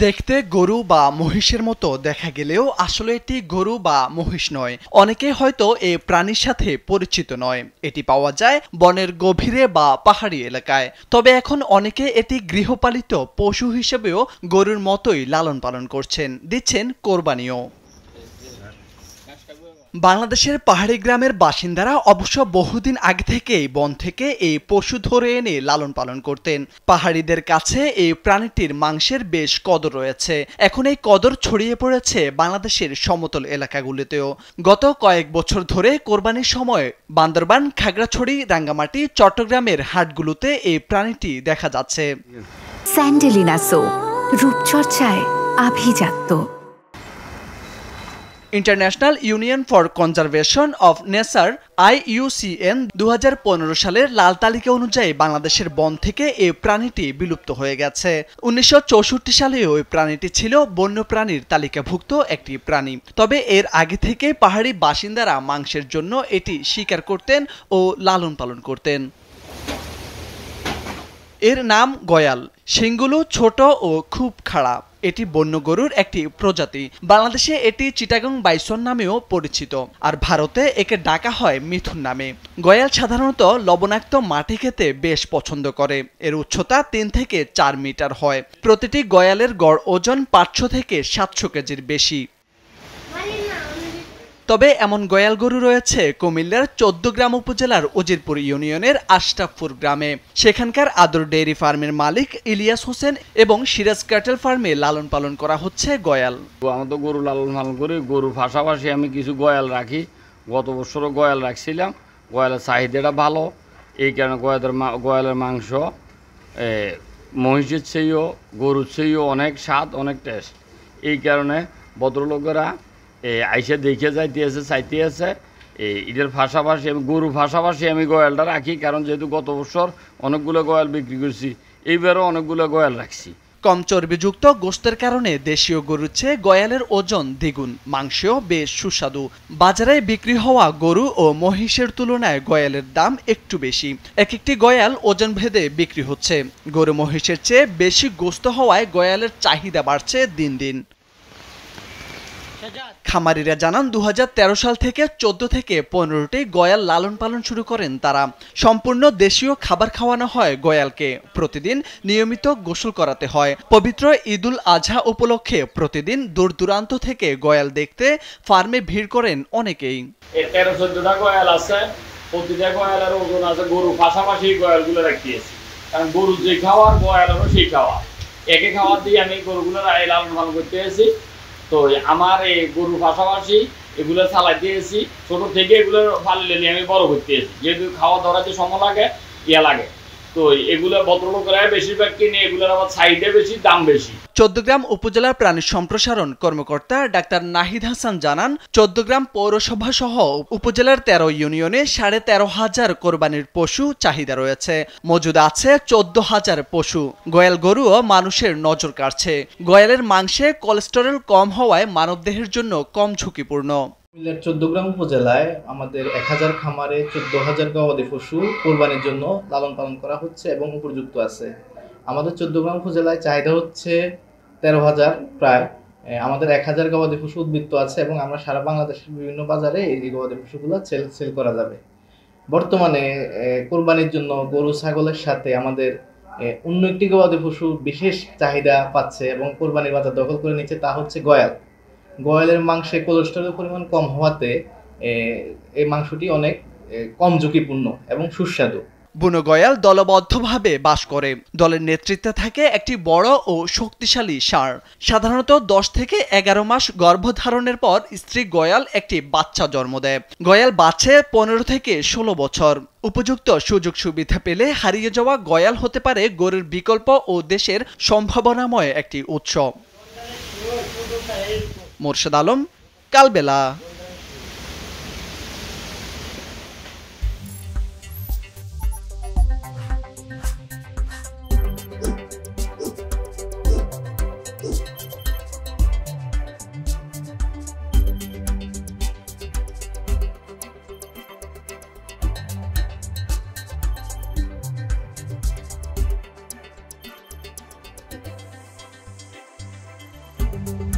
দেখতে গরু বা মহিষের মতো দেখা গেলেও আসলে এটি গরু বা মহিষ নয়। অনেকেই হয়তো এই প্রাণীর সাথে পরিচিত নয়। এটি পাওয়া যায় বনের গভীরে বা পাহাড়ি এলাকায়। তবে এখন অনেকে এটি গৃহপালিত পশু হিসেবেও গরুর মতোই লালন পালন করছেন, দিচ্ছেন কোরবানিও। বাংলাদেশের পাহাড়ি গ্রামের বাসিন্দারা অবশ্য বহুদিন আগে থেকেই বন থেকে এই পশু ধরে এনে লালন পালন করতেন। পাহাড়িদের কাছে এই প্রাণীটির মাংসের বেশ কদর রয়েছে। এখন এই কদর ছড়িয়ে পড়েছে বাংলাদেশের সমতল এলাকাগুলিতেও। গত কয়েক বছর ধরে কোরবানির সময় বান্দরবান, খাগড়াছড়ি, রাঙ্গামাটি, চট্টগ্রামের হাটগুলোতে এই প্রাণীটি দেখা যাচ্ছে। স্যান্ডেলিনা সো, রূপচর্চায় আভিজাত্য। International union for conservation of nature IUCN 2015 সালের লাল তালিকা অনুযায়ী বাংলাদেশের বন থেকে এই প্রাণীটি বিলুপ্ত হয়ে গেছে। 1964 সালেও এই প্রাণীটি ছিল বন্যপ্রাণীর তালিকাভুক্ত একটি প্রাণী। তবে এর আগে থেকে পাহাড়ি বাসিন্দারা মাংসের জন্য এটি শিকার করতেন ও লালন পালন করতেন। এর নাম গয়াল। শিংগুলো ছোট ও খুব খাড়া। এটি বন্য গরুর একটি প্রজাতি। বাংলাদেশে এটি চিটাগং বাইসন নামেও পরিচিত, আর ভারতে একে ডাকা হয় মিথুন নামে। গয়াল সাধারণত লবণাক্ত মাটি খেতে বেশ পছন্দ করে। এর উচ্চতা 3 থেকে 4 মিটার হয়। প্রতিটি গয়ালের গড় ওজন 500 থেকে 700 কেজির বেশি। তবে এমন গয়াল গরু রয়েছে কুমিল্লার 14গ্রাম উপজেলার উজিরপুর ইউনিয়নের আশরাফপুর গ্রামে। সেখানকার আদর ডেইরি ফার্মের মালিক ইলিয়াস হোসেন এবং সিরাজ ক্যাটেল ফার্মে লালন পালন করা হচ্ছে গয়াল। আমি তো গরু লালন পালন করি, গরুর পাশাপাশি আমি কিছু গয়াল রাখি। গত বছরও গয়াল রাখছিলাম। গয়ালের চাহিদাটা ভালো, এই কারণে গয়ালের মাংস মহিষের চেয়েও গরুর চেয়েও অনেক স্বাদ, অনেক টেস্ট। এই কারণে ভদ্রলোকেরা আইসে দেখে যাইতেছে, চাইতেছে। এটার পাশাপাশি আমি গরুর পাশাপাশি আমি গয়ালটা রাখি, কারণ যেহেতু গত বছর অনেকগুলো গয়াল বিক্রি করছি, এইবারও অনেকগুলো গয়াল রাখছি। কম চর্বিযুক্ত গোশতের কারণে দেশীয় গরুর চেয়ে গয়ালের ওজন দ্বিগুণ, মাংসও বেশ সুস্বাদু। বাজারে বিক্রি হওয়া গরু ও মহিষের তুলনায় গয়ালের দাম একটু বেশি। এক একটি গয়াল ওজন ভেদে বিক্রি হচ্ছে। গরু মহিষের চেয়ে বেশি গোশত হওয়ায় গয়ালের চাহিদা বাড়ছে দিন দিন। খামারিরা জানান 2013 সাল থেকে 14 থেকে 15টি গয়াল লালন পালন শুরু করেন তারা। সম্পূর্ণ দেশীয় খাবার খাওয়ানো হয় গয়ালকে। প্রতিদিন নিয়মিত গোসল করাতে হয়। পবিত্র ঈদুল আজহা উপলক্ষে প্রতিদিন দূর দূরান্ত থেকে গয়াল দেখতে ফার্মে ভিড় করেন অনেকেই। 13-14টা গয়াল আছে। প্রতিটা গয়ালের ওজন আছে। গরু পাশাপাশি গয়ালগুলো রাখিয়েছি, কারণ গরু যে খাওয়ার গয়ালেরও সেই খাওয়া, একে খাওয়ার দিয়ে আমি গরুগুলো লালন পালন করতে এসেছি। তো আমার এই গরুর পাশাপাশি এগুলো চালাই দিয়েছি। ছোট থেকে এগুলো ফালিয়ে নিয়ে আমি বড় করতে এসেছি, যেহেতু খাওয়া দাওয়াতে সময় লাগে, লাগে। তো এগুলো ভদ্রলোকেরা বেশিরভাগ কিনে, এগুলোর আবার চাহিদা বেশি, দাম বেশি। 14গ্রাম উপজেলার প্রাণী সম্প্রসারণ কর্মকর্তা ডাক্তার নাহিদ হাসান জানান, 14গ্রাম পৌরসভা সহ উপজেলার 13 ইউনিয়নে 13,500 কোরবানির পশু চাহিদা রয়েছে। মজুদ আছে 14,000 পশু। গয়াল গরুও মানুষের নজর কাড়ছে। গয়ালের মাংসে কোলেস্টেরল কম হওয়ায় মানবদেহের জন্য কম ঝুঁকিপূর্ণ। 14গ্রাম উপজেলায় আমাদের 1000 খামারে 14,000 গবাদি পশু কোরবানির জন্য লালন পালন করা হচ্ছে এবং উপযুক্ত আছে। আমাদের 14গ্রাম উপজেলায় চাহিদা হচ্ছে 13,000 প্রায়। আমাদের 1000 গবাদি পশু উদ্বৃত্ত আছে এবং আমরা সারা বাংলাদেশের বিভিন্ন বাজারে এই গবাদি পশুগুলো সেল করা যাবে। বর্তমানে কোরবানির জন্য গরু ছাগলের সাথে আমাদের অন্য একটি গবাদি পশু বিশেষ চাহিদা পাচ্ছে এবং কোরবানির বাজার দখল করে নিচ্ছে, তা হচ্ছে গয়াল। গয়ালের মাংসে কোলেস্টেরলের পরিমাণ কম হওয়াতে এই মাংসটি অনেক কম ঝুঁকিপূর্ণ এবং সুস্বাদু। বুনো গয়াল দলবদ্ধভাবে বাস করে। দলের নেতৃত্বে থাকে একটি বড় ও শক্তিশালী ষাঁড়। সাধারণত 10 থেকে 11 মাস গর্ভধারণের পর স্ত্রী গয়াল একটি বাচ্চা জন্ম দেয়। গয়াল বাঁচে 15 থেকে 16 বছর। উপযুক্ত সুযোগ সুবিধা পেলে হারিয়ে যাওয়া গয়াল হতে পারে গরুর বিকল্প ও দেশের সম্ভাবনাময় একটি উৎস। মোরশেদ আলম, কালবেলা। করুন।